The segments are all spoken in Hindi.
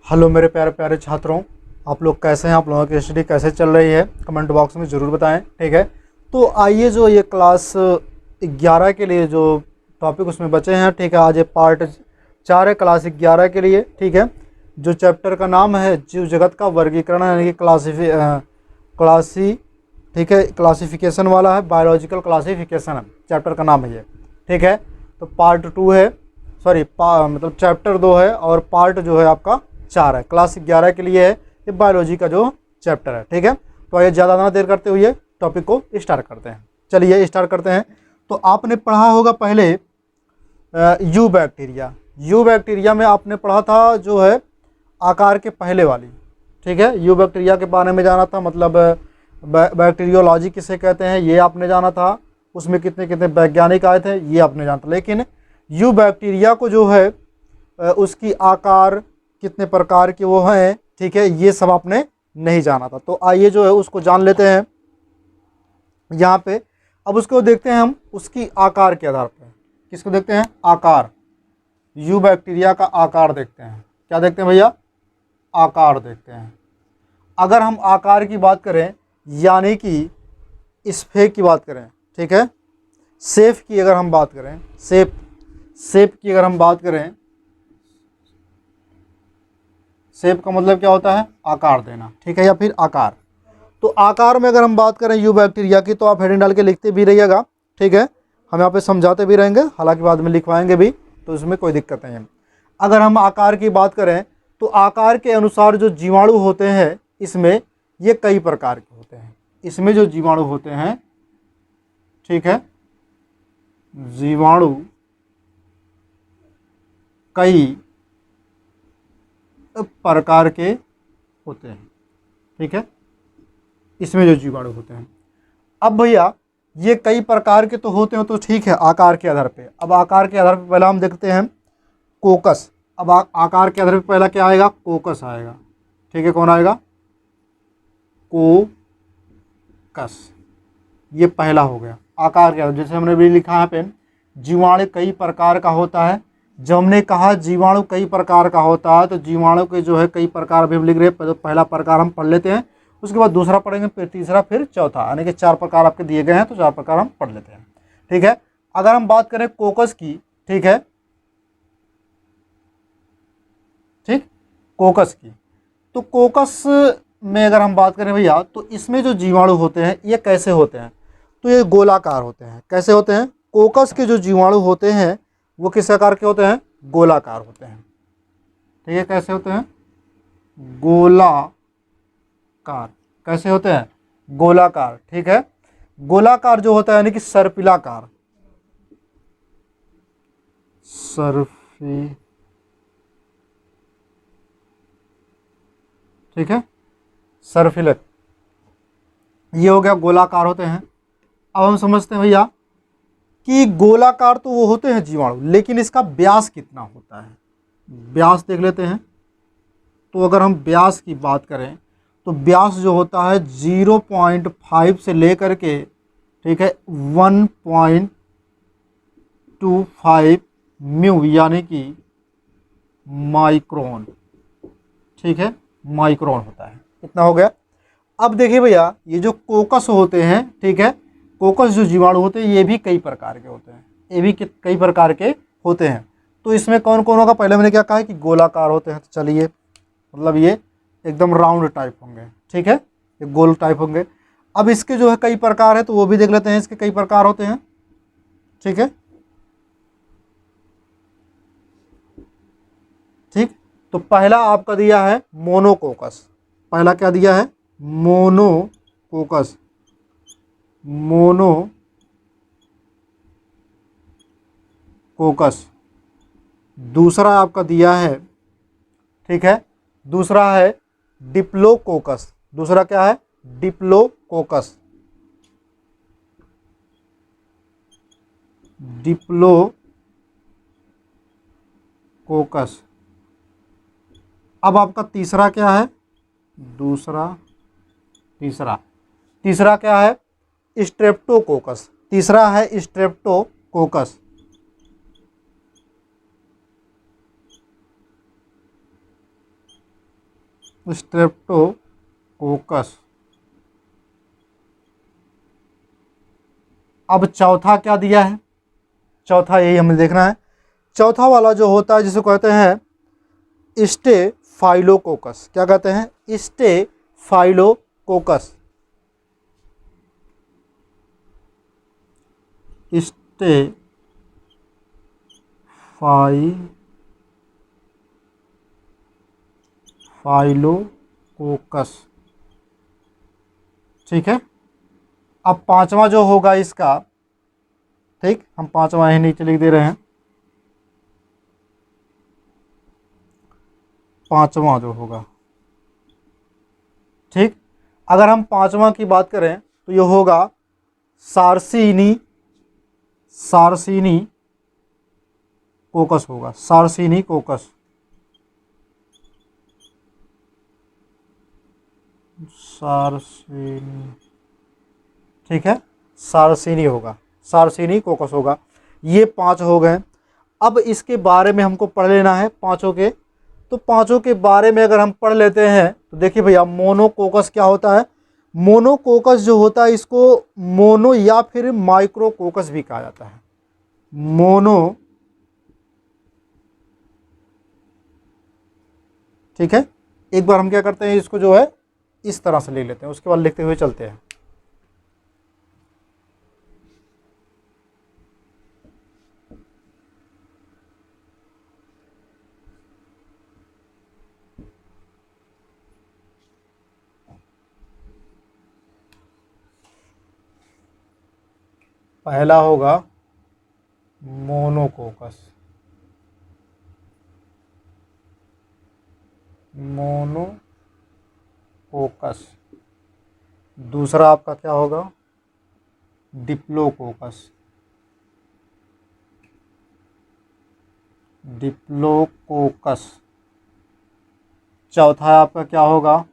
हेलो मेरे प्यारे प्यारे छात्रों, आप लोग कैसे हैं? आप लोगों की स्टडी कैसे चल रही है? कमेंट बॉक्स में ज़रूर बताएं। ठीक है, तो आइए जो ये क्लास 11 के लिए जो टॉपिक उसमें बचे हैं, ठीक है, आज ये पार्ट 4 है क्लास 11 के लिए। ठीक है, जो चैप्टर का नाम है जीव जगत का वर्गीकरण, यानी कि क्लासी ठीक है, क्लासिफिकेशन वाला है, बायोलॉजिकल क्लासिफिकेशन है चैप्टर का नाम है ये। ठीक है, तो पार्ट 2 है, सॉरी मतलब चैप्टर 2 है और पार्ट जो है आपका 4 है। क्लास 11 के लिए है ये बायोलॉजी का जो चैप्टर है। ठीक है, तो आइए ज़्यादा ना देर करते हुए टॉपिक को स्टार्ट करते हैं। चलिए स्टार्ट करते हैं। तो आपने पढ़ा होगा पहले यू बैक्टीरिया। यू बैक्टीरिया में आपने पढ़ा था जो है आकार के पहले वाली। ठीक है, यू बैक्टीरिया के बारे में जाना था, मतलब बैक्टीरियोलॉजी किसे कहते हैं ये आपने जाना था, उसमें कितने कितने वैज्ञानिक आए थे ये आपने जाना था। लेकिन यू बैक्टीरिया को जो है उसकी आकार कितने प्रकार के वो हैं, ठीक है, ये सब आपने नहीं जाना था। तो आइए जो है उसको जान लेते हैं यहाँ पे। अब उसको देखते हैं हम उसकी आकार के आधार पर। किसको देखते हैं? आकार। यू बैक्टीरिया का आकार देखते हैं। क्या देखते हैं भैया? आकार देखते हैं। अगर हम आकार की बात करें, यानी कि स्फेयर की बात करें, ठीक है, शेप की अगर हम बात करें, शेप की अगर हम बात करें, शेप का मतलब क्या होता है? आकार देना। ठीक है, या फिर आकार। तो आकार में अगर हम बात करें यू बैक्टीरिया की, तो आप हेडिंग डाल के लिखते भी रहिएगा। ठीक है, हम यहाँ पे समझाते भी रहेंगे, हालांकि बाद में लिखवाएंगे भी, तो इसमें कोई दिक्कत नहीं है। अगर हम आकार की बात करें तो आकार के अनुसार जो जीवाणु होते हैं इसमें ये कई प्रकार के होते हैं। इसमें जो जीवाणु होते हैं, ठीक है, जीवाणु कई प्रकार के होते हैं। ठीक है, इसमें जो जीवाणु होते हैं, अब भैया ये कई प्रकार के तो होते हैं, तो ठीक है आकार के आधार पे। अब आकार के आधार पे पहला हम देखते हैं कोकस। अब आकार के आधार पे पहला क्या आएगा? कोकस आएगा। ठीक है, कौन आएगा? कोकस। ये पहला हो गया आकार के आधार। जैसे हमने भी लिखा है पेन, जीवाणु कई प्रकार का होता है। जब हमने कहा जीवाणु कई प्रकार का होता है, तो जीवाणु के जो है कई प्रकार अभी हम लिख रहे हैं। पहला प्रकार हम पढ़ लेते हैं, उसके बाद दूसरा पढ़ेंगे, फिर तीसरा, फिर चौथा, यानी कि 4 प्रकार आपके दिए गए हैं, तो 4 प्रकार हम पढ़ लेते हैं। ठीक है, अगर हम बात करें कोकस की, ठीक है, ठीक, कोकस की, तो कोकस में अगर हम बात करें भैया, तो इसमें जो जीवाणु होते हैं ये कैसे होते हैं? तो ये गोलाकार होते हैं। कैसे होते हैं? कोकस के जो जीवाणु होते हैं वो किस आकार के होते हैं? गोलाकार होते हैं। ठीक है, कैसे होते हैं? गोलाकार। कैसे होते हैं? गोलाकार। ठीक है, गोलाकार जो होता है यानी कि सर्पिलाकार, ठीक है, सर्फिलक, ये हो गया गोलाकार होते हैं। अब हम समझते हैं भैया कि गोलाकार तो वो होते हैं जीवाणु, लेकिन इसका व्यास कितना होता है? व्यास देख लेते हैं। तो अगर हम व्यास की बात करें तो व्यास जो होता है 0.5 से लेकर के, ठीक है, 1.25 म्यू, यानी कि माइक्रोन। ठीक है, माइक्रोन होता है। कितना हो गया? अब देखिए भैया, ये जो कोकस होते हैं, ठीक है, कोकस जो जीवाणु होते हैं ये भी कई प्रकार के होते हैं। ये भी कई प्रकार के होते हैं। तो इसमें कौन कौन होगा? पहले मैंने क्या कहा है कि गोलाकार होते हैं। तो चलिए, मतलब ये एकदम राउंड टाइप होंगे। ठीक है, ये गोल टाइप होंगे। अब इसके जो है कई प्रकार है, तो वो भी देख लेते हैं, इसके कई प्रकार होते हैं। ठीक है, ठीक, तो पहला आपका दिया है मोनोकोकस। पहला क्या दिया है? मोनोकोकस। मोनोकोकस। दूसरा आपका दिया है, ठीक है, दूसरा है डिप्लोकोकस। दूसरा क्या है? डिप्लोकोकस। डिप्लोकोकस। अब आपका तीसरा क्या है? तीसरा क्या है? स्ट्रेप्टोकोकस। तीसरा है स्ट्रेप्टोकोकस। स्ट्रेप्टोकोकस। अब चौथा क्या दिया है, चौथा यही हमें देखना है। चौथा वाला जो होता है जिसे कहते हैं स्टेफाइलोकोकस। क्या कहते हैं, स्टेफाइलोकोकस। स्टेफाइलोकोकस, ठीक है। अब पांचवा जो होगा इसका, ठीक, हम पांचवा यही नीचे लिख दे रहे हैं। पांचवा जो होगा, ठीक, अगर हम पांचवा की बात करें तो ये होगा सार्सिनी, सार्सिनी कोकस होगा, सार्सिनी कोकस, सार्सिनी, ठीक है, सार्सिनी होगा, सार्सिनी कोकस होगा। ये पांच हो गए। अब इसके बारे में हमको पढ़ लेना है पांचों के। तो पांचों के बारे में अगर हम पढ़ लेते हैं तो देखिए भैया, मोनोकोकस क्या होता है। मोनोकोकस जो होता है इसको मोनो या फिर माइक्रोकोकस भी कहा जाता है। मोनो, ठीक है। एक बार हम क्या करते हैं, इसको जो है इस तरह से लिख लेते हैं, उसके बाद लिखते हुए चलते हैं। पहला होगा मोनोकोकस, मोनोकोकस। दूसरा आपका क्या होगा, डिप्लोकोकस, डिप्लोकोकस। चौथा आपका क्या होगा,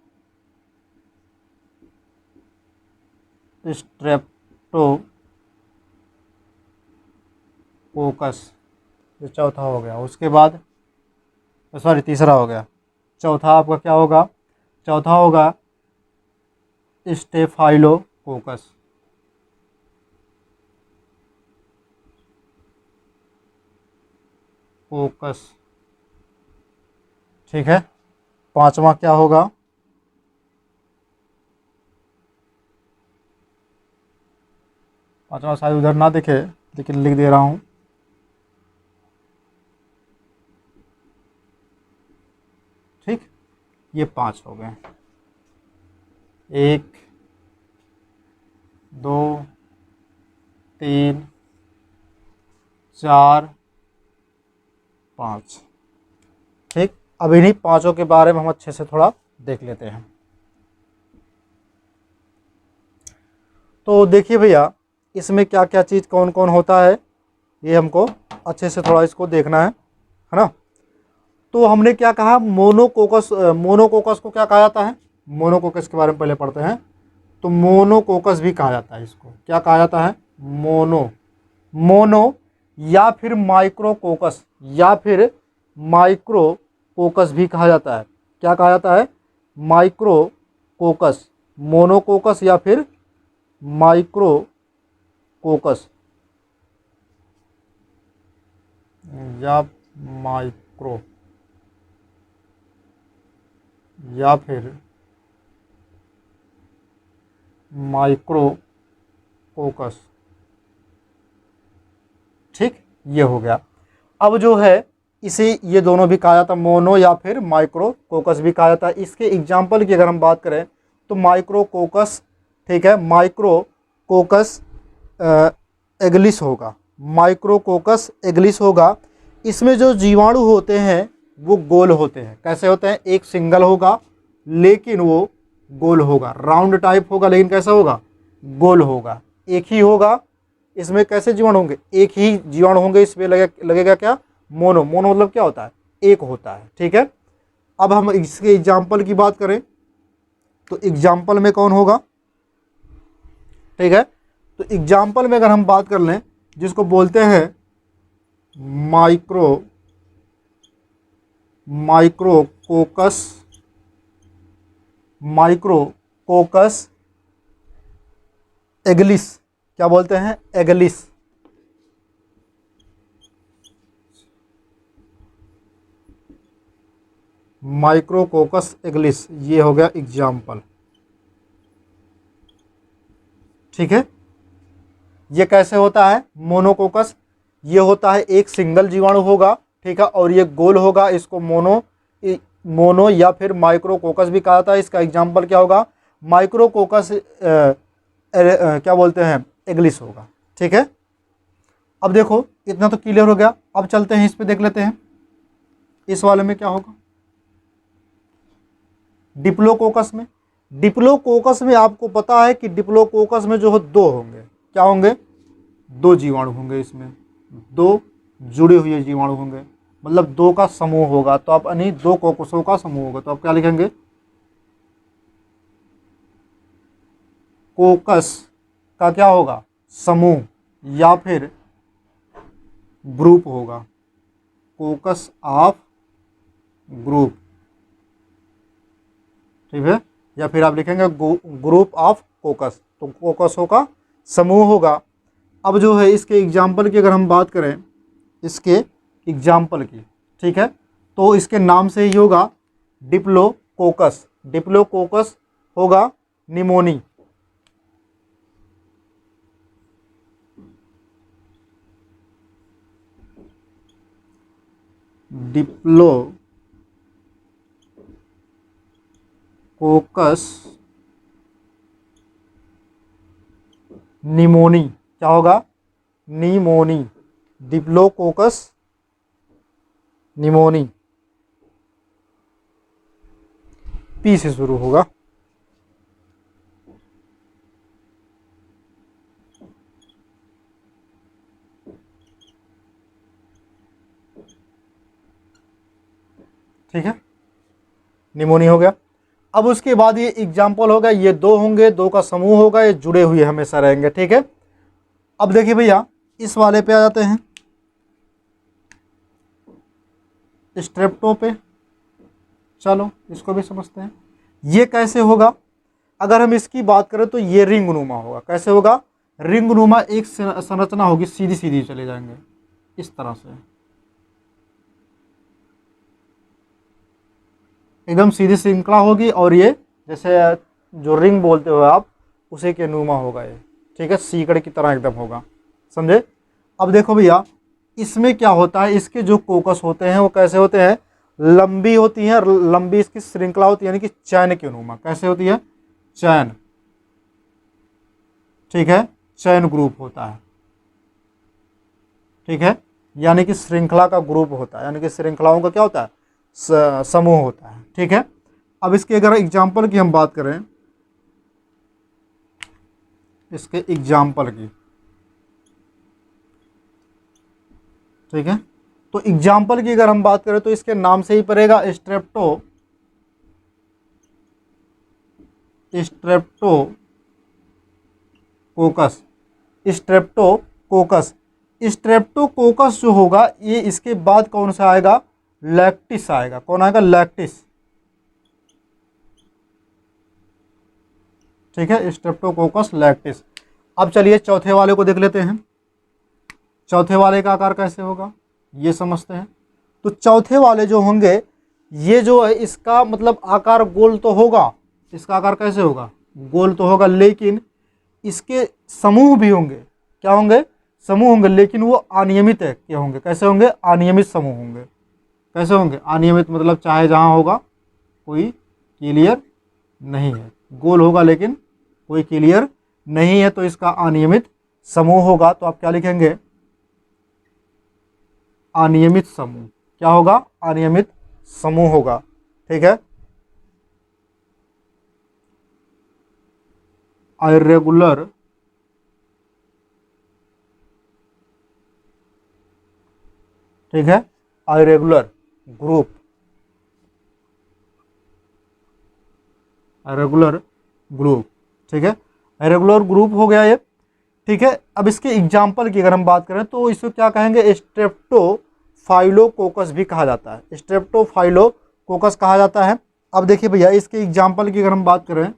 स्ट्रेप्टोकोकस। ये चौथा हो गया। उसके बाद सॉरी तीसरा हो गया। चौथा आपका क्या होगा, चौथा होगा स्टेफाइलोकोकस, कोकस, ठीक है। पांचवा क्या होगा, पांचवा शायद उधर ना दिखे लेकिन लिख दे रहा हूं। ठीक, ये पांच हो गए। एक, दो, तीन, चार, पाँच, ठीक। अब इन्हीं पांचों के बारे में हम अच्छे से थोड़ा देख लेते हैं। तो देखिए भैया, इसमें क्या क्या चीज़ कौन कौन होता है, ये हमको अच्छे से थोड़ा इसको देखना है ना। तो हमने क्या कहा, मोनोकोकस, मोनोकोकस को क्या कहा जाता है, मोनोकोकस के बारे में पहले पढ़ते हैं। तो मोनोकोकस भी कहा जाता है, इसको क्या कहा जाता है, मोनो, मोनो या फिर माइक्रोकोकस, या फिर माइक्रोकोकस भी कहा जाता है। क्या कहा जाता है, माइक्रोकोकस, मोनोकोकस या फिर माइक्रोकोकस या माइक्रो या फिर माइक्रोकोकस, ठीक, ये हो गया। अब जो है इसे ये दोनों भी कहा जाता है, मोनो या फिर माइक्रोकोकस भी कहा जाता है। इसके एग्जाम्पल की अगर हम बात करें तो माइक्रोकोकस, ठीक है, माइक्रोकोकस एग्लिस होगा, माइक्रोकोकस एग्लिस होगा। इसमें जो जीवाणु होते हैं वो गोल होते हैं। कैसे होते हैं, एक सिंगल होगा लेकिन वो गोल होगा, राउंड टाइप होगा लेकिन कैसा होगा, गोल होगा, एक ही होगा। इसमें कैसे जीवाणु होंगे, एक ही जीवाणु होंगे। इसमें लगेगा क्या, मोनो, मोनो मतलब क्या होता है, एक होता है, ठीक है। अब हम इसके एग्जाम्पल की बात करें तो एग्जाम्पल में कौन होगा, ठीक है। तो एग्जाम्पल में अगर हम बात कर लें, जिसको बोलते हैं माइक्रोकोकस माइक्रोकोकस एगलिस, क्या बोलते हैं, एगलिस। माइक्रोकोकस एगलिस, ये हो गया एग्जाम्पल। ठीक है, ये कैसे होता है, मोनोकोकस, ये होता है एक सिंगल जीवाणु होगा, ठीक है, और ये गोल होगा, इसको मोनो या फिर माइक्रोकोकस भी कहा जाता है। इसका एग्जाम्पल क्या होगा, माइक्रोकोकस क्या बोलते हैं, एगलिस होगा। ठीक है, अब देखो इतना तो क्लियर हो गया। अब चलते हैं इस पे, देख लेते हैं इस वाले में क्या होगा। डिप्लोकोकस में, डिप्लोकोकस में आपको पता है कि डिप्लोकोकस में जो है दो होंगे, क्या होंगे, दो जीवाणु होंगे, इसमें दो जुड़े हुए जीवाणु होंगे, मतलब दो का समूह होगा। तो आप यानी दो कोकसों का समूह होगा, तो आप क्या लिखेंगे, कोकस का क्या होगा, समूह या फिर ग्रुप होगा, कोकस ऑफ ग्रुप। ठीक है, या फिर आप लिखेंगे ग्रुप ऑफ कोकस, तो कोकसों का समूह होगा। अब जो है इसके एग्जाम्पल की अगर हम बात करें, इसके एग्जाम्पल की, ठीक है, तो इसके नाम से ही होगा डिप्लोकोकस। डिप्लोकोकस होगा निमोनी, डिप्लोकोकस निमोनी, क्या होगा, निमोनी, डिप्लोकोकस निमोनी, पी से शुरू होगा। ठीक है, निमोनी हो गया। अब उसके बाद ये एग्जाम्पल होगा, ये दो होंगे, दो का समूह होगा, ये जुड़े हुए हमेशा रहेंगे। ठीक है, अब देखिए भैया इस वाले पे आ जाते हैं, स्ट्रेप्टो पे। चलो इसको भी समझते हैं, ये कैसे होगा। अगर हम इसकी बात करें तो ये रिंग नुमा होगा। कैसे होगा, रिंग नुमा एक संरचना होगी, सीधी सीधी चले जाएंगे इस तरह से, एकदम सीधी श्रृंखला होगी, और ये जैसे जो रिंग बोलते हो आप, उसी के नुमा होगा ये। ठीक है, सीकड़ की तरह एकदम होगा, समझे। अब देखो भैया इसमें क्या होता है, इसके जो कोकस होते हैं वो कैसे होते हैं, लंबी होती हैं, लंबी इसकी श्रृंखला होती है, यानी कि चैन के नुमा। कैसे होती है, चैन। ठीक है, चैन ग्रुप होता है। ठीक है, यानी कि श्रृंखला का ग्रुप होता है, यानी कि श्रृंखलाओं का क्या होता है, समूह होता है। ठीक है, अब इसके अगर एग्जाम्पल की हम बात करें, इसके एग्जाम्पल की, ठीक है, तो एग्जाम्पल की अगर हम बात करें तो इसके नाम से ही पड़ेगा, स्ट्रेप्टोकोकस। स्ट्रेप्टोकोकस, स्ट्रेप्टोकोकस जो होगा, ये इसके बाद कौन सा आएगा, लैक्टिस आएगा। कौन आएगा, लैक्टिस। ठीक है, स्ट्रेप्टोकोकस लैक्टिस। अब चलिए चौथे वाले को देख लेते हैं। चौथे वाले का आकार कैसे होगा ये समझते हैं। तो चौथे वाले जो होंगे, ये जो है इसका मतलब आकार गोल तो होगा, इसका आकार कैसे होगा, गोल तो होगा, लेकिन इसके समूह भी होंगे। क्या होंगे, समूह होंगे, लेकिन वो अनियमित है क्या होंगे, कैसे होंगे, अनियमित समूह होंगे। कैसे होंगे, अनियमित, मतलब चाहे जहाँ होगा कोई क्लियर नहीं है, गोल होगा लेकिन कोई क्लियर नहीं है, तो इसका अनियमित समूह होगा। तो आप क्या लिखेंगे, अनियमित समूह। क्या होगा, अनियमित समूह होगा। ठीक है, इर्रेगुलर ठीक है, इर्रेगुलर ग्रुप, इर्रेगुलर ग्रुप। ठीक है, इर्रेगुलर ग्रुप हो गया ये। ठीक है, अब इसके एग्जाम्पल की अगर हम बात करें तो इसको क्या कहेंगे, स्ट्रेप्टोफाइलोकोकस भी कहा जाता है। स्ट्रेप्टोफाइलोकोकस कहा जाता है। अब देखिए भैया, इसके एग्जाम्पल की अगर हम बात करें,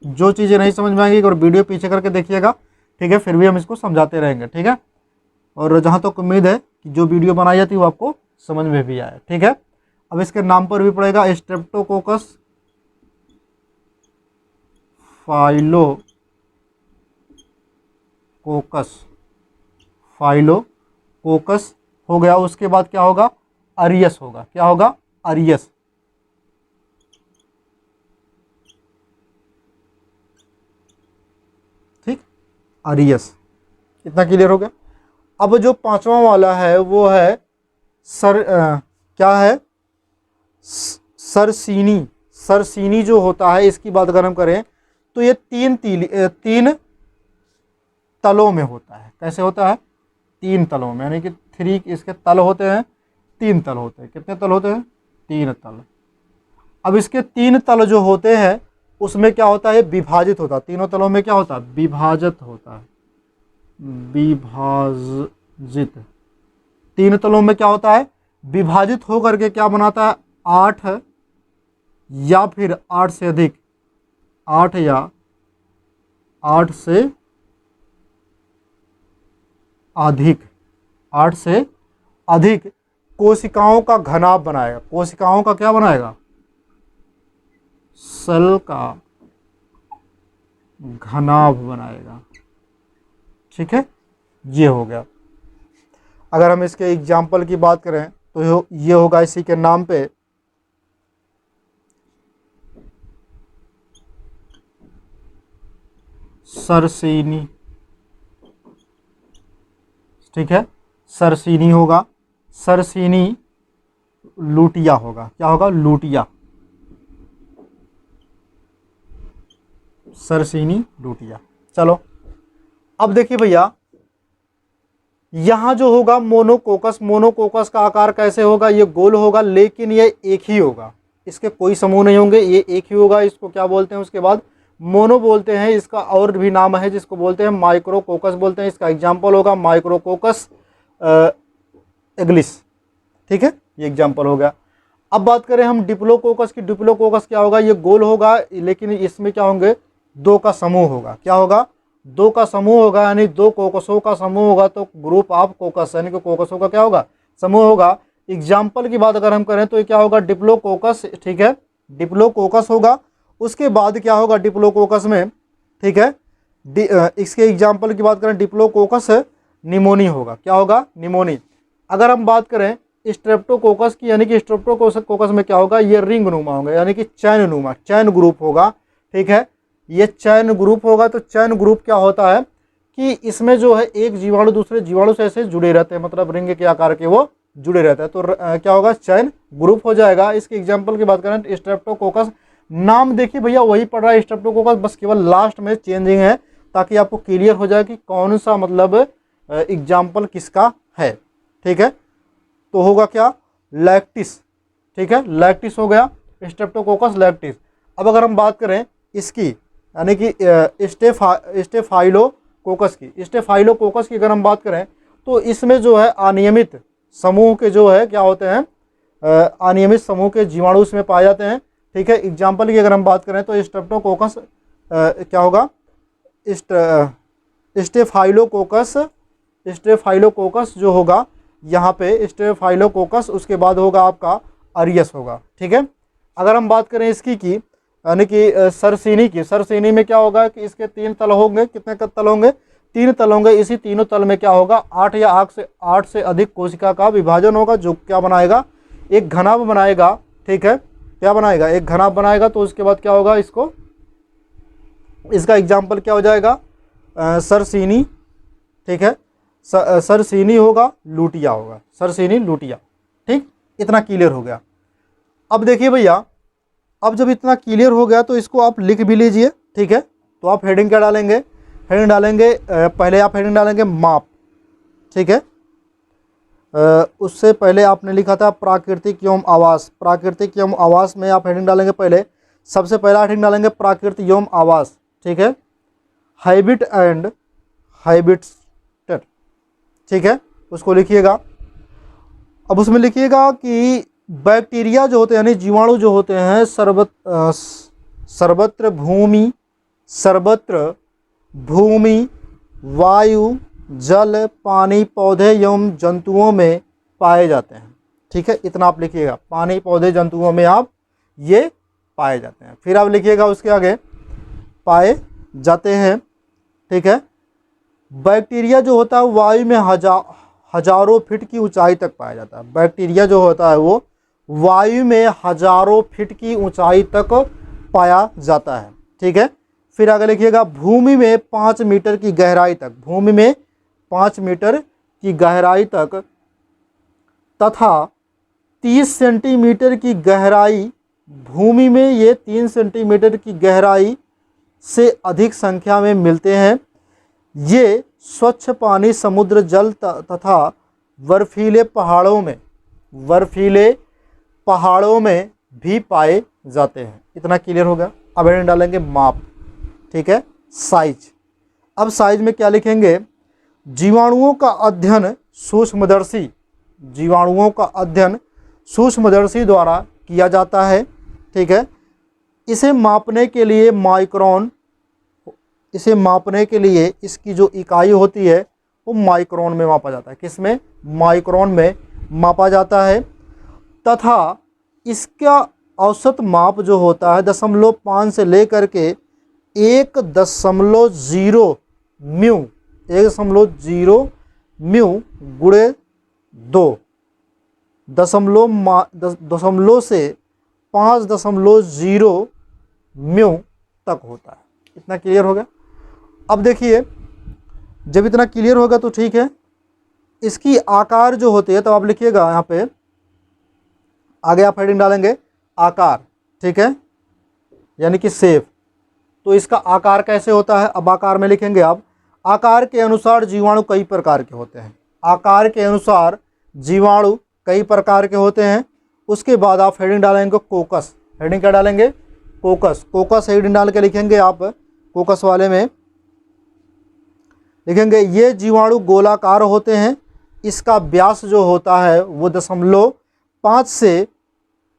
जो चीज़ें नहीं समझ में आएंगी एक बार वीडियो पीछे करके देखिएगा, ठीक है, फिर भी हम इसको समझाते रहेंगे, ठीक है। और जहाँ तक उम्मीद है कि जो वीडियो बनाई जाती है वो आपको समझ में भी आए, ठीक है। अब इसके नाम पर भी पड़ेगा स्ट्रेप्टोकोकस फाइलोकोकस, फाइलोकोकस हो गया। उसके बाद क्या होगा, अरियस होगा। क्या होगा, अरियस। ठीक, अरियस। इतना क्लियर हो गया। अब जो पांचवा वाला है वो है क्या है, सरसीनी। सरसीनी जो होता है, इसकी बात अगर हम करें तो ये तीन तलों में होता है। कैसे होता है, तीन तलों में, यानी कि थ्री इसके तल होते हैं, तीन तल होते हैं। कितने तल होते हैं, तीन तल। अब इसके तीन तल जो होते हैं उसमें क्या होता है, विभाजित होता है। तीनों तलों में क्या होता है, विभाजित होता है, विभाजित। तीन तलों में क्या होता है, विभाजित होकर के क्या बनाता है, 8 या फिर 8 से अधिक, 8 या 8 से अधिक, 8 से अधिक कोशिकाओं का घनाभ बनाएगा। कोशिकाओं का क्या बनाएगा, सेल का घनाभ बनाएगा, ठीक है। ये हो गया। अगर हम इसके एग्जाम्पल की बात करें तो ये होगा इसी के नाम पे सरसीनी, ठीक है, सरसीनी होगा। सरसीनी लूटिया होगा। क्या होगा, लूटिया, सरसीनी लूटिया। चलो अब देखिए भैया, यहां जो होगा मोनोकोकस, मोनोकोकस का आकार कैसे होगा, ये गोल होगा, लेकिन ये एक ही होगा, इसके कोई समूह नहीं होंगे, ये एक ही होगा। इसको क्या बोलते हैं, उसके बाद मोनो बोलते हैं। इसका और भी नाम है जिसको बोलते हैं माइक्रोकोकस बोलते हैं। इसका एग्जाम्पल होगा माइक्रोकोकस एग्लिस, ठीक है, ये एग्जाम्पल हो गया। अब बात करें हम डिप्लोकोकस की। डिप्लोकोकस क्या होगा, ये गोल होगा, लेकिन इसमें क्या होंगे, दो का समूह होगा। क्या होगा, दो का समूह होगा, यानी दो कोकसों का समूह होगा तो ग्रुप ऑफ कोकस, यानी कि कोकसों का क्या होगा, समूह होगा। एग्जाम्पल की बात अगर हम करें तो ये क्या होगा, डिप्लोकोकस, ठीक है, डिप्लोकोकस होगा। उसके बाद क्या होगा डिप्लोकोकस में, ठीक है, इसके एग्जाम्पल की बात करें डिप्लोकोकस निमोनी होगा। क्या होगा, निमोनी। अगर हम बात करें स्ट्रेप्टोकोकस की, यानी कि स्ट्रेप्टोकोकस में क्या होगा, ये रिंग नुमा होगा, यानी कि चैन नुमा, चैन ग्रुप होगा, ठीक है, ये चैन ग्रुप होगा। तो चैन ग्रुप क्या होता है कि इसमें जो है एक जीवाणु दूसरे जीवाणु से ऐसे जुड़े रहते हैं, मतलब रिंग के आकार के वो जुड़े रहते हैं, तो क्या होगा, चैन ग्रुप हो जाएगा। इसके एग्जाम्पल की बात करें स्ट्रेप्टोकोकस, नाम देखिए भैया वही पड़ रहा है स्ट्रेप्टोकोकस, बस केवल लास्ट में चेंजिंग है, ताकि आपको क्लियर हो जाए कि कौन सा मतलब एग्जाम्पल किसका है, ठीक है। तो होगा क्या, लैक्टिस, ठीक है, लैक्टिस हो गया, स्ट्रेप्टोकोकस लैक्टिस। अब अगर हम बात करें इसकी, यानी कि स्टेफाइलोकोकस की, स्टेफाइलोकोकस की अगर हम बात करें तो इसमें जो है अनियमित समूह के जो है क्या होते हैं, अनियमित समूह के जीवाणु इसमें पाए जाते हैं, ठीक है। एग्जाम्पल की अगर हम बात करें तो स्ट्रेप्टोकोकस क्या होगा, स्टेफाइलोकोकस, स्टेफाइलोकोकस जो होगा यहाँ पे स्टेफाइलोकोकस, उसके बाद होगा आपका अरियस होगा, ठीक है। अगर हम बात करें इसकी की, यानी कि सरसीनी की, सरसीनी में क्या होगा कि इसके तीन तल होंगे। कितने तल होंगे, तीन तल होंगे। इसी तीनों तल में क्या होगा, 8 या 8 से अधिक कोशिका का विभाजन होगा, जो क्या बनाएगा, एक घनाभ बनाएगा, ठीक है, क्या बनाएगा, एक घनाभ बनाएगा। तो उसके बाद क्या होगा, इसको, इसका एग्जाम्पल क्या हो जाएगा, सरसीनी, ठीक है, सरसीनी होगा, लूटिया होगा, सरसीनी लूटिया, ठीक। इतना क्लियर हो गया। अब देखिए भैया, अब जब इतना क्लियर हो गया तो इसको आप लिख भी लीजिए, ठीक है। तो आप हेडिंग क्या डालेंगे, हेडिंग डालेंगे, पहले आप हेडिंग डालेंगे माप, ठीक है। उससे पहले आपने लिखा था प्राकृतिक एवं आवास, प्राकृतिक एवं आवास में आप हेडिंग डालेंगे, पहले सबसे पहला हेडिंग डालेंगे प्राकृतिक एवं आवास, ठीक है, हैबिट एंड हैबिटेट, ठीक है, उसको लिखिएगा। अब उसमें लिखिएगा कि बैक्टीरिया जो होते हैं यानी जीवाणु जो होते हैं सर्वत्र भूमि, वायु, जल, पानी, पौधे एवं जंतुओं में पाए जाते हैं। ठीक है, इतना आप लिखिएगा, पानी, पौधे, जंतुओं में आप ये पाए जाते हैं। फिर आप लिखिएगा उसके आगे पाए जाते हैं। ठीक है, बैक्टीरिया जो होता है वायु में हजारों फीट की ऊंचाई तक पाया जाता है। बैक्टीरिया जो होता है वो वायु में हजारों फीट की ऊंचाई तक पाया जाता है। ठीक है, फिर आगे लिखिएगा भूमि में 5 मीटर की गहराई तक, भूमि में 5 मीटर की गहराई तक तथा 30 सेंटीमीटर की गहराई, भूमि में ये 3 सेंटीमीटर की गहराई से अधिक संख्या में मिलते हैं। ये स्वच्छ पानी, समुद्र जल तथा बर्फीले पहाड़ों में भी पाए जाते हैं। इतना क्लियर होगा। अब हेडिंग डालेंगे माप। ठीक है, साइज। अब साइज में क्या लिखेंगे, जीवाणुओं का अध्ययन सूक्ष्मदर्शी, जीवाणुओं का अध्ययन सूक्ष्मदर्शी द्वारा किया जाता है। ठीक है, इसे मापने के लिए इसकी जो इकाई होती है वो माइक्रोन में मापा जाता है। किसमें? माइक्रोन में मापा जाता है। तथा इसका औसत माप जो होता है 0.5 से लेकर के 1.0 म्यू, 1.0 म्यू गुणे 2 दशमलव से 5.0 म्यू तक होता है। इतना क्लियर हो गया। अब देखिए, जब इतना क्लियर होगा तो ठीक है। इसकी आकार जो होती है, तो आप लिखिएगा यहाँ पे आगे आप हेडिंग डालेंगे आकार। ठीक है, यानी कि शेप। तो इसका आकार कैसे होता है, अब आकार में लिखेंगे आप, आकार के अनुसार जीवाणु कई प्रकार के होते हैं। आकार के अनुसार जीवाणु कई प्रकार के होते हैं। उसके बाद आप हेडिंग डालेंगे कोकस। हेडिंग क्या डालेंगे? कोकस। कोकस हेडिंग डाल के लिखेंगे आप, कोकस वाले में लिखेंगे ये जीवाणु गोलाकार होते हैं। इसका व्यास जो होता है वो 0.5 से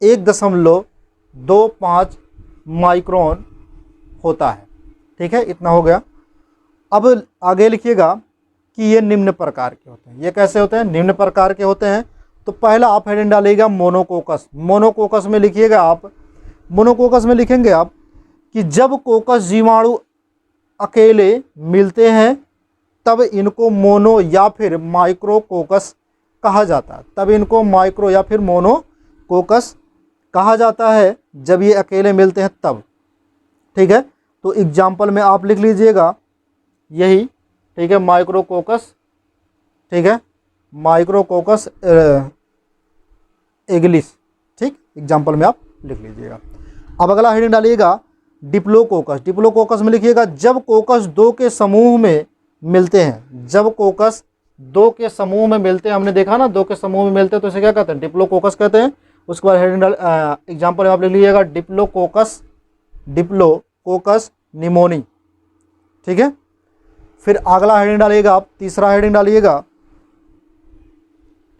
1.25 माइक्रोन होता है। ठीक है, इतना हो गया। अब आगे लिखिएगा कि ये निम्न प्रकार के होते हैं। ये कैसे होते हैं? निम्न प्रकार के होते हैं। तो पहला आप हेडिंग डालिएगा मोनोकोकस। मोनोकोकस में लिखिएगा आप, मोनोकोकस में लिखेंगे आप कि जब कोकस जीवाणु अकेले मिलते हैं तब इनको मोनो या फिर माइक्रोकोकस कहा जाता है। तब इनको माइक्रो या फिर मोनोकोकस कहा जाता है, जब ये अकेले मिलते हैं तब। ठीक है, तो एग्जाम्पल में आप लिख लीजिएगा यही। ठीक है, माइक्रोकोकस। ठीक है, माइक्रोकोकस एगिलिस। ठीक, एग्जाम्पल में आप लिख लीजिएगा। अब अगला हेडिंग डालिएगा डिप्लोकोकस। डिप्लोकोकस में लिखिएगा जब कोकस 2 के समूह में मिलते हैं। जब कोकस 2 के समूह में मिलते हैं, हमने देखा ना 2 के समूह में मिलते हैं तो इसे क्या कहते हैं? डिप्लोकोकस कहते हैं। उसके बाद हेडिंग एग्जाम्पल में आप लिख लीजिएगा डिप्लोकोकस निमोनी। ठीक है, फिर अगला हेडिंग डालिएगा आप, तीसरा हेडिंग डालिएगा।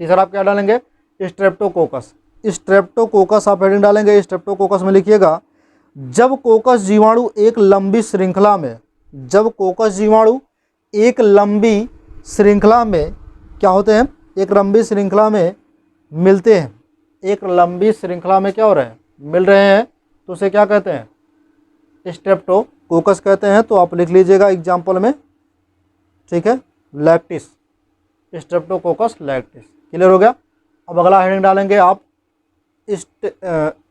तीसरा आप क्या डालेंगे? स्ट्रेप्टोकोकस। स्ट्रेप्टोकोकस आप हेडिंग डालेंगे। स्ट्रेप्टोकोकस में लिखिएगा जब कोकस जीवाणु एक लंबी श्रृंखला में, जब कोकस जीवाणु एक लंबी श्रृंखला में क्या होते हैं? एक लंबी श्रृंखला में मिलते हैं। एक लंबी श्रृंखला में क्या हो रहे हैं? मिल रहे हैं, तो उसे क्या कहते हैं? स्ट्रेप्टोकोकस कहते हैं। तो आप लिख लीजिएगा एग्जाम्पल में। ठीक है, लैक्टिस, स्ट्रेप्टोकोकस लैक्टिस। क्लियर हो गया। अब अगला हेडिंग डालेंगे आप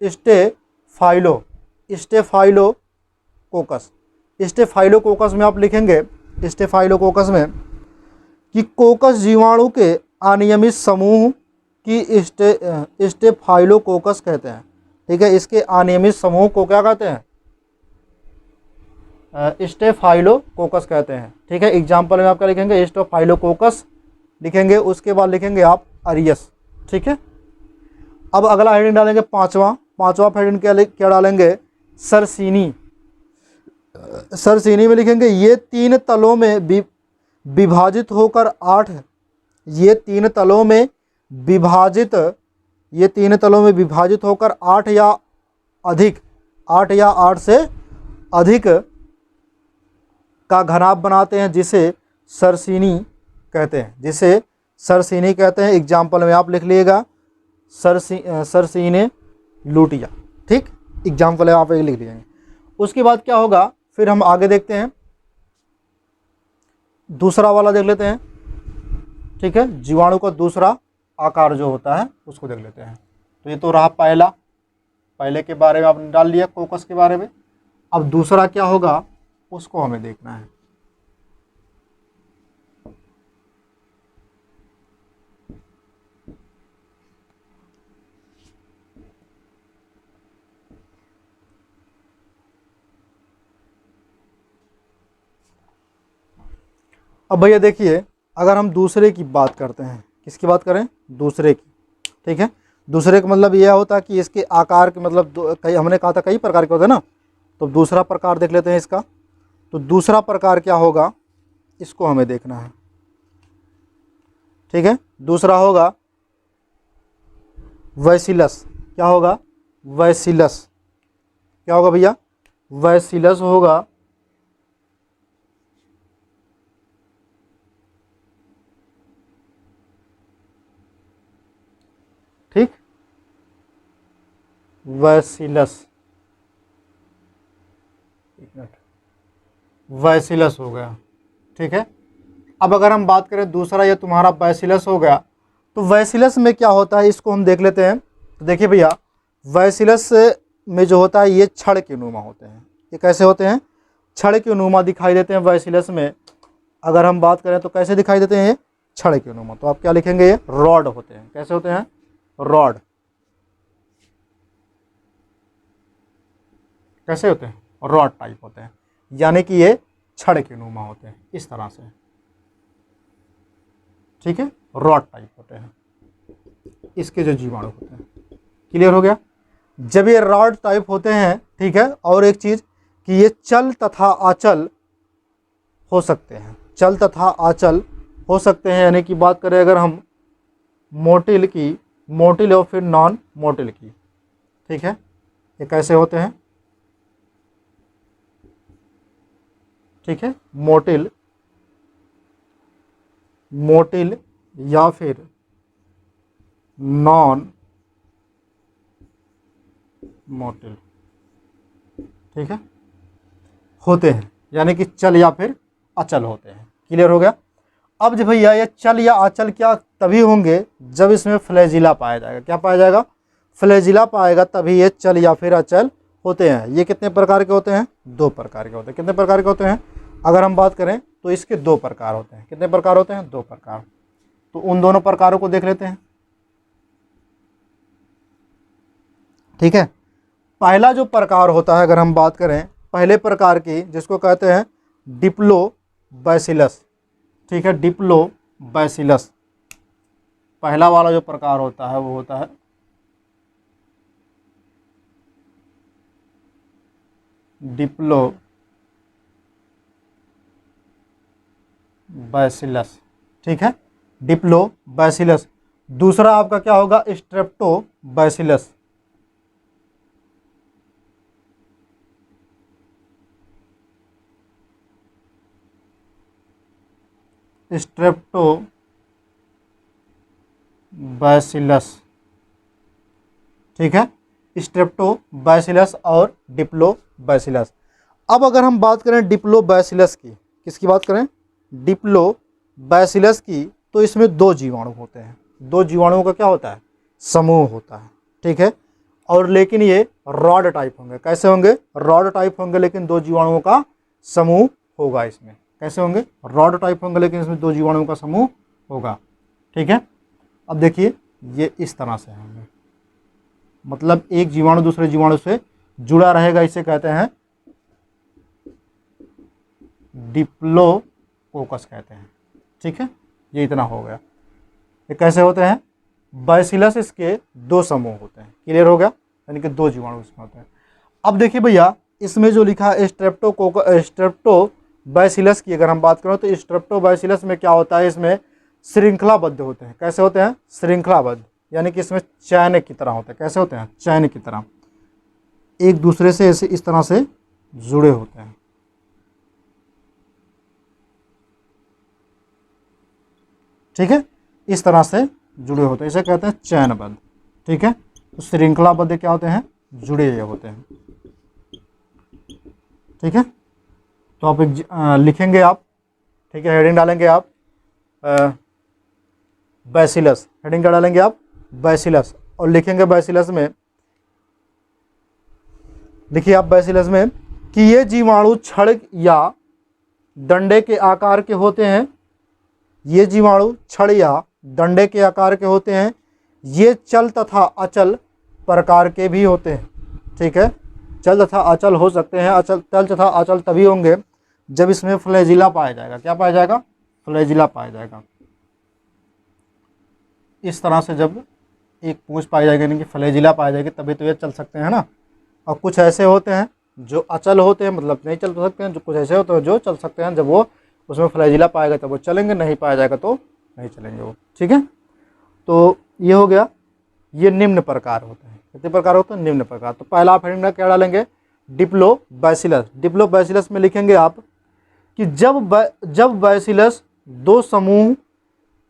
स्टेफाइलोकोकस। स्टेफाइलोकोकस में आप लिखेंगे, स्टेफाइलोकोकस में कि कोकस जीवाणु के अनियमित समूह की स्टेफाइलोकोकस कहते हैं। ठीक है, इसके अनियमित समूह को क्या कहते हैं? स्टेफाइलोकोकस कहते हैं। ठीक है, एग्जाम्पल में आप क्या लिखेंगे? स्टेफाइलोकोकस लिखेंगे। उसके बाद लिखेंगे आप अरियस। ठीक है, अब अगला हेडिंग डालेंगे पांचवा हेडिंग क्या डालेंगे? सरसीनी। सरसीनी में लिखेंगे ये 3 तलों में विभाजित होकर 8, ये 3 तलों में विभाजित ये 3 तलों में विभाजित होकर 8 या 8 से अधिक का घनाभ बनाते हैं, जिसे सरसीनी कहते हैं, जिसे सरसीनी कहते हैं। एग्जाम्पल में आप लिख लीजिएगा सरसीने लूटिया, ठीक, एग्जाम्पल है आप लिख लीजिएंगे। उसके बाद क्या होगा, फिर हम आगे देखते हैं, दूसरा वाला देख लेते हैं, ठीक है। जीवाणु का दूसरा आकार जो होता है उसको देख लेते हैं। तो ये तो रहा पहले के बारे में आपने डाल लिया, कोकस के बारे में। अब दूसरा क्या होगा उसको हमें देखना है। अब भैया देखिए, अगर हम दूसरे की बात करते हैं, किसकी बात करें, दूसरे की, ठीक है। दूसरे का मतलब यह होता है कि इसके आकार के मतलब कई, हमने कहा था कई प्रकार के होते हैं ना, तो दूसरा प्रकार देख लेते हैं इसका। तो दूसरा प्रकार क्या होगा इसको हमें देखना है, ठीक है। दूसरा होगा वैसिलस। क्या होगा, वैसिलस। क्या होगा भैया, वैसिलस होगा। ठीक, वैसिलस, वैसिलस हो गया, ठीक है। अब अगर हम बात करें दूसरा, ये तुम्हारा वैसिलस हो गया, तो वैसिलस में क्या होता है इसको हम देख लेते हैं। तो देखिए भैया, वैसिलस में जो होता है ये छड़ के नुमा होते हैं। ये कैसे होते हैं, छड़ के नुमा दिखाई देते हैं वैसिलस में। अगर हम बात करें तो कैसे दिखाई देते हैं, ये छड़ के नुमा। तो आप क्या लिखेंगे, ये रॉड होते हैं। कैसे होते हैं, रॉड। कैसे होते हैं, रॉड टाइप होते हैं, यानी कि ये छड़ के नुमा होते हैं इस तरह से, ठीक है, रॉड टाइप होते हैं इसके जो जीवाणु होते हैं। क्लियर हो गया। जब ये रॉड टाइप होते हैं, ठीक है, और एक चीज कि ये चल तथा अचल हो सकते हैं, चल तथा अचल हो सकते हैं। यानी कि बात करें अगर हम मोटिल की, मोटिल और फिर नॉन मोटिल की, ठीक है, ये कैसे होते हैं, ठीक है, मोटिल, मोटिल या फिर नॉन मोटिल, ठीक है, होते हैं, यानी कि चल या फिर अचल होते हैं। क्लियर हो गया। अब जब भैया ये चल या अचल क्या तभी होंगे जब इसमें फ्लैजिला पाया जाएगा। क्या पाया जाएगा, फ्लैजिला पाएगा, तभी ये चल या फिर अचल होते हैं। ये कितने प्रकार के होते हैं, 2 प्रकार के होते हैं। कितने प्रकार के होते हैं, अगर हम बात करें तो इसके 2 प्रकार होते हैं। कितने प्रकार होते हैं, 2 प्रकार। तो उन दोनों प्रकारों को देख लेते हैं, ठीक है। पहला जो प्रकार होता है, अगर हम बात करें पहले प्रकार की, जिसको कहते हैं डिप्लोबैसिलस, ठीक है, डिप्लोबैसिलस। पहला वाला जो प्रकार होता है वो होता है डिप्लोबैसिलस, ठीक है, डिप्लोबैसिलस। दूसरा आपका क्या होगा, स्ट्रेप्टोबैसिलस। स्ट्रेप्टोबैसिलस, ठीक है, स्ट्रेप्टोबैसिलस और डिप्लोबैसिलस। अब अगर हम बात करें डिप्लोबैसिलस की, किसकी बात करें, डिप्लोबैसिलस की, तो इसमें 2 जीवाणु होते हैं। 2 जीवाणुओं का क्या होता है, समूह होता है, ठीक है। और लेकिन ये रॉड टाइप होंगे। कैसे होंगे, रॉड टाइप होंगे, लेकिन 2 जीवाणुओं का समूह होगा इसमें। कैसे होंगे, रॉड टाइप होंगे, लेकिन इसमें 2 जीवाणुओं का समूह होगा, ठीक है। अब देखिए ये इस तरह से होंगे, मतलब एक जीवाणु दूसरे जीवाणु से जुड़ा रहेगा, इसे कहते हैं डिप्लोकोकस कहते हैं, ठीक है। ये इतना हो गया। ये कैसे होते हैं, बैसिलस इसके 2 समूह होते हैं। क्लियर हो गया, यानी कि 2 जीवाणु इसमें होते हैं। अब देखिए भैया, इसमें जो लिखा है स्ट्रेप्टोबैसिलस की अगर हम बात करें, तो स्ट्रेप्टोबैसिलस में क्या होता है, इसमें श्रृंखलाबद्ध होते हैं। कैसे होते हैं, श्रृंखलाबद्ध, यानी कि इसमें चैन की तरह होते हैं। कैसे होते हैं? चैन की तरह, एक दूसरे से ऐसे इस तरह से जुड़े होते हैं। ठीक है, इस तरह से जुड़े होते हैं, इसे कहते हैं चैनबद्ध। ठीक है, तो श्रृंखलाबद्ध क्या होते हैं? जुड़े हुए होते हैं। ठीक है, तो आप लिखेंगे आप, ठीक है, हेडिंग डालेंगे आप बैसिलस, हेडिंग क्या डालेंगे आप? बैसिलस, और लिखेंगे बैसिलस में, लिखिए आप बैसिलस में कि ये जीवाणु छड़ या डंडे के आकार के होते हैं। ये जीवाणु छड़ या डंडे के आकार के होते हैं। ये चल तथा अचल प्रकार के भी होते हैं। ठीक है, चल तथा अचल हो सकते हैं। अचल, चल तथा अचल तभी होंगे जब इसमें फ्लैजिला पाया जाएगा। क्या पाया जाएगा? फ्लैजिला पाया जाएगा। इस तरह से जब एक पूंछ पाई जाएगी, यानी कि फ्लैजिला पाई जाएगी, तभी तो ये चल सकते हैं ना। और कुछ ऐसे होते हैं जो अचल होते हैं, मतलब नहीं चल सकते हैं। जो कुछ ऐसे होते हैं जो चल सकते हैं, जब वो उसमें फ्लैजिला पाएगा तब वो चलेंगे, नहीं पाया जाएगा तो नहीं चलेंगे वो। ठीक है, तो ये हो गया। ये निम्न प्रकार होते हैं। कितने प्रकार होते हैं? निम्न प्रकार। तो पहला आप हेडिंग में क्या डालेंगे? डिप्लोबैसिलस। डिप्लोबैसिलस में लिखेंगे आप कि जब बैसिलस दो समूह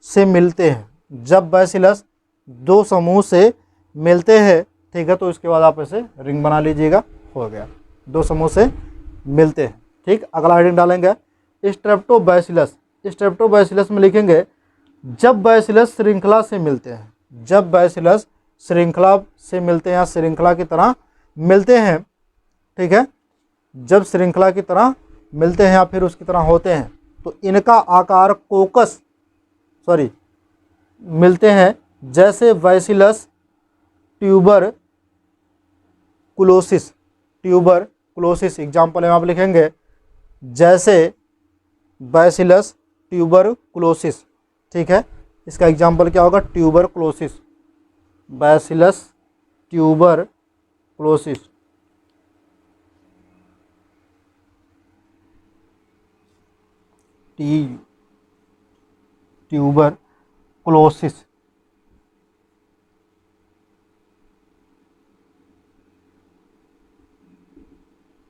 से मिलते हैं, जब बैसिलस दो समूह से मिलते हैं, ठीक है, तो इसके बाद आप ऐसे रिंग बना लीजिएगा, हो गया, दो समूह से मिलते हैं। ठीक, अगला हेडिंग डालेंगे स्ट्रेप्टोबैसिलस। स्ट्रेप्टोबैसिलस में लिखेंगे जब बैसिलस श्रृंखला से मिलते हैं, जब बैसिलस श्रृंखला से मिलते हैं या श्रृंखला की तरह मिलते हैं। ठीक है, जब श्रृंखला की तरह मिलते हैं या फिर उसकी तरह होते हैं, तो इनका आकार कोकस मिलते हैं, जैसे बैसिलस ट्यूबरकुलोसिस। ट्यूबरकुलोसिस एग्जाम्पल में आप लिखेंगे जैसे बैसिलस ट्यूबरकुलोसिस। ठीक है, इसका एग्जाम्पल क्या होगा? Tuberculosis, bacillus tuberculosis. ट्यूबरकुलोसिस।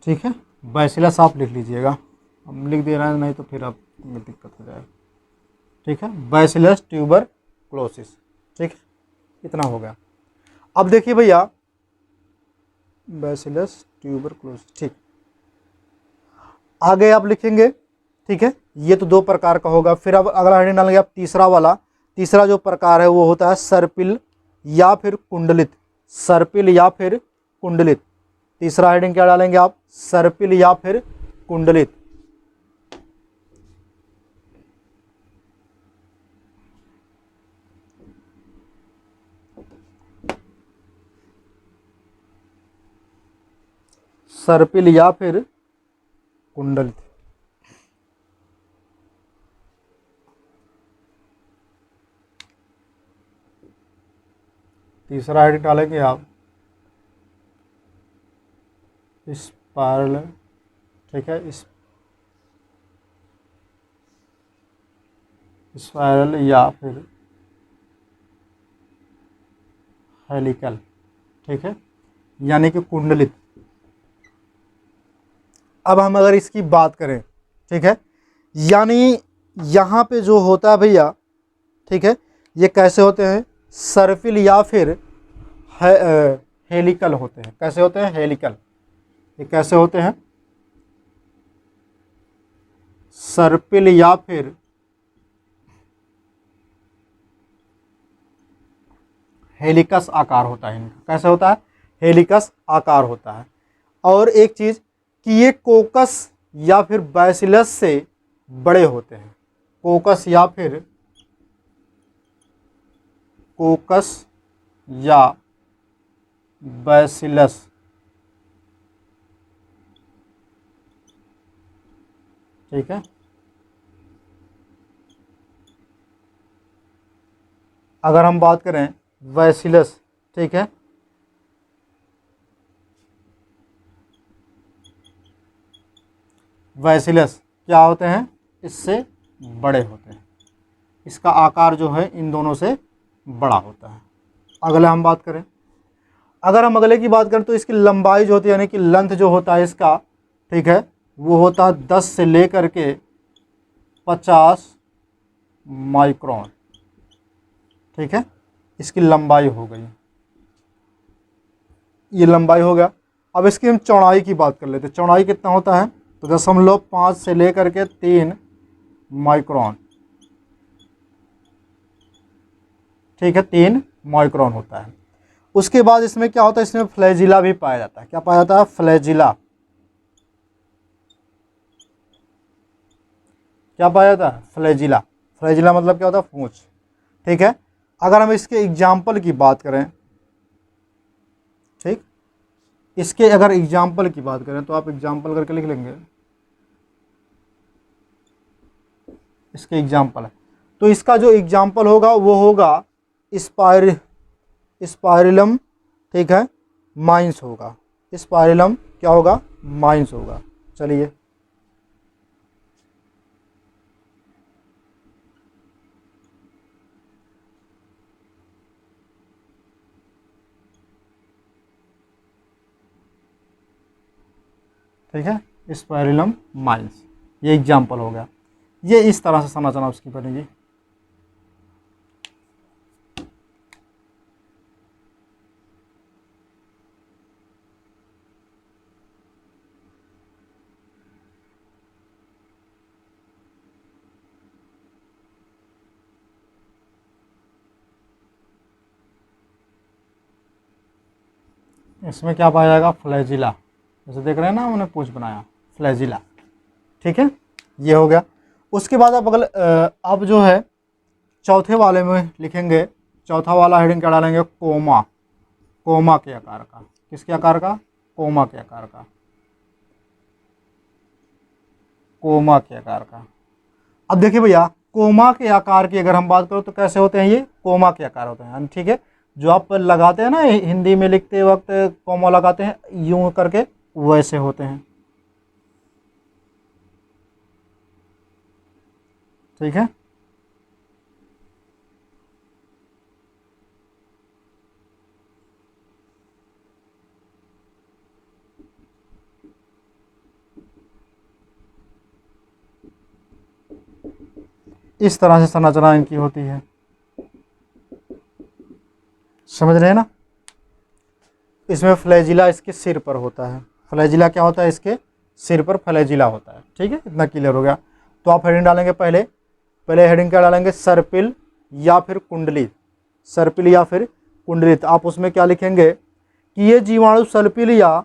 ठीक है, बैसिलस आप लिख लीजिएगा, हम लिख दे रहे हैं, नहीं तो फिर आप दिक्कत हो जाएगा। ठीक है, बैसिलस ट्यूबरकुलोसिस। ठीक है, इतना हो गया। अब देखिए भैया, बैसिलस ट्यूबरकुलोसिस। ठीक, आगे आप लिखेंगे। ठीक है, ये तो दो प्रकार का होगा। फिर अब अगला हेडिंग डालेंगे आप तीसरा वाला। तीसरा जो प्रकार है वो होता है सर्पिल या फिर कुंडलित। सर्पिल या फिर कुंडलित। तीसरा हेडिंग क्या डालेंगे आप? सर्पिल या फिर कुंडलित। सर्पिल या फिर कुंडलित। तीसरा हेडिंग डालेंगे आप स्पाइरल। ठीक है, स्पाइरल या फिर हेलिकल। ठीक है, यानी कि कुंडलित। अब हम अगर इसकी बात करें, ठीक है, यानी यहाँ पे जो होता है भैया, ठीक है, ये कैसे होते हैं? सर्पिल या फिर हेलिकल होते हैं। कैसे होते हैं? हेलिकल। ये कैसे होते हैं? सर्पिल या फिर हेलिकस आकार होता है इनका। कैसे होता है? हेलिकस आकार होता है। और एक चीज़ कि ये कोकस या फिर बैसिलस से बड़े होते हैं। कोकस या बैसिलस। ठीक है, अगर हम बात करें बैसिलस, ठीक है, बैसिलस क्या होते हैं? इससे बड़े होते हैं। इसका आकार जो है इन दोनों से बड़ा होता है। अगला हम बात करें, अगर हम अगले की बात करें तो इसकी लंबाई जो होती है यानी कि लेंथ जो होता है इसका, ठीक है, वो होता है 10 से लेकर के 50 माइक्रोन, ठीक है, इसकी लंबाई हो गई, ये लंबाई हो गया। अब इसकी हम चौड़ाई की बात कर लेते हैं, चौड़ाई कितना होता है, तो 0.5 से लेकर के 3 माइक्रोन, ठीक है, 3 माइक्रोन होता है। उसके बाद इसमें क्या होता है, इसमें फ्लैजिला भी पाया जाता है। क्या पाया जाता है, फ्लैजिला। क्या पाया जाता है, फ्लैजिला। फ्लैजिला मतलब क्या होता है, पूंछ, ठीक है। अगर हम इसके एग्जाम्पल की बात करें, ठीक, इसके अगर एग्जाम्पल की बात करें तो आप एग्जाम्पल करके लिख लेंगे, इसके एग्जाम्पल है, तो इसका जो एग्जाम्पल होगा वो होगा स्पाइरलम, ठीक है, माइंस होगा। स्पाइरलम क्या होगा, माइंस होगा। चलिए, ठीक है, स्पाइरलम माइंस, ये एग्जाम्पल हो गया। ये इस तरह से संरचना उसकी बनेगी। इसमें क्या पाया जाएगा, फ्लैजिला, जैसे देख रहे हैं ना हमने पूंछ बनाया, फ्लैजिला, ठीक है, ये हो गया। उसके बाद आप अब जो है चौथे वाले में लिखेंगे, चौथा वाला हेडिंग क्या डालेंगे, कोमा, कोमा के आकार का। किसके आकार का, कोमा के आकार का, कोमा के आकार का। अब देखिए भैया, कोमा के आकार की अगर हम बात करें तो कैसे होते हैं, ये कोमा के आकार होते हैं, ठीक है। जो आप लगाते हैं ना हिंदी में लिखते वक्त कोमा लगाते हैं यूं करके, वैसे होते हैं, ठीक है। इस तरह से संरचना इनकी होती है, समझ रहे हैं ना। इसमें फ्लैजिला इसके सिर पर होता है, फ्लैजिला क्या होता है, इसके सिर पर फ्लैजिला होता है, ठीक है, इतना क्लियर हो गया। तो आप हेडिंग डालेंगे, पहले हेडिंग क्या डालेंगे, सर्पिल या फिर कुंडली, सर्पिल या फिर कुंडली। तो आप उसमें क्या लिखेंगे कि ये जीवाणु सर्पिल या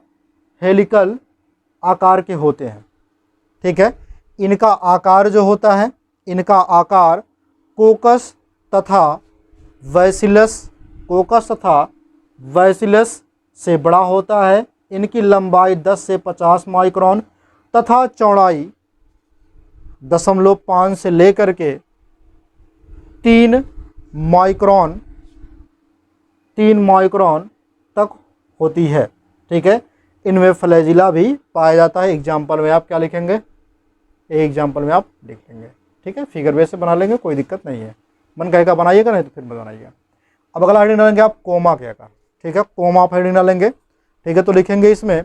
हेलिकल आकार के होते हैं, ठीक है। इनका आकार जो होता है, इनका आकार कोकस तथा वैसिलस, कोकस तथा वैसिलस से बड़ा होता है। इनकी लंबाई 10 से 50 माइक्रोन तथा चौड़ाई 0.5 से लेकर के 3 माइक्रोन तक होती है, ठीक है। इनमें फ्लैजिला भी पाया जाता है। एग्जाम्पल में आप क्या लिखेंगे, एग्जाम्पल में आप लिख लेंगे, ठीक है, फिगर बेस से बना लेंगे, कोई दिक्कत नहीं है। मन कहेगा बनाइएगा, नहीं तो फिर बनाइएगा। अब अगला हेडिंग डालेंगे आप कोमा के आकार, ठीक है, कोमा आप हेडिंग डालेंगे, ठीक है। तो लिखेंगे इसमें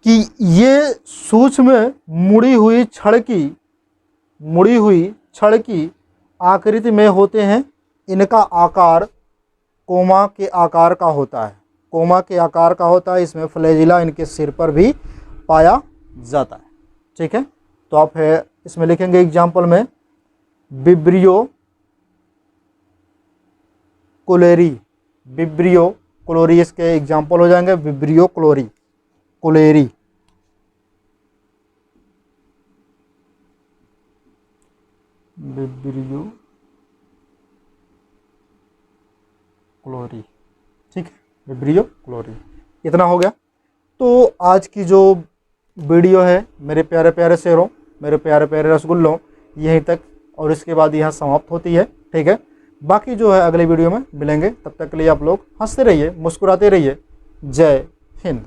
कि ये सूक्ष्म मुड़ी हुई छड़ की आकृति में होते हैं। इनका आकार कोमा के आकार का होता है, कोमा के आकार का होता है। इसमें फ्लैजिला इनके सिर पर भी पाया जाता है, ठीक है। तो आप इसमें लिखेंगे एग्जाम्पल में विब्रियो कोलेरी, विब्रियो क्लोरी इसके एग्जाम्पल हो जाएंगे, विब्रियो कोलेरी, विब्रियो क्लोरी, ठीक है, विब्रियो क्लोरी। इतना हो गया। तो आज की जो वीडियो है मेरे प्यारे प्यारे शेरों, मेरे प्यारे प्यारे रसगुल्लों, यहीं तक और इसके बाद यहाँ समाप्त होती है, ठीक है। बाकी जो है अगले वीडियो में मिलेंगे, तब तक के लिए आप लोग हंसते रहिए, मुस्कुराते रहिए। जय हिंद।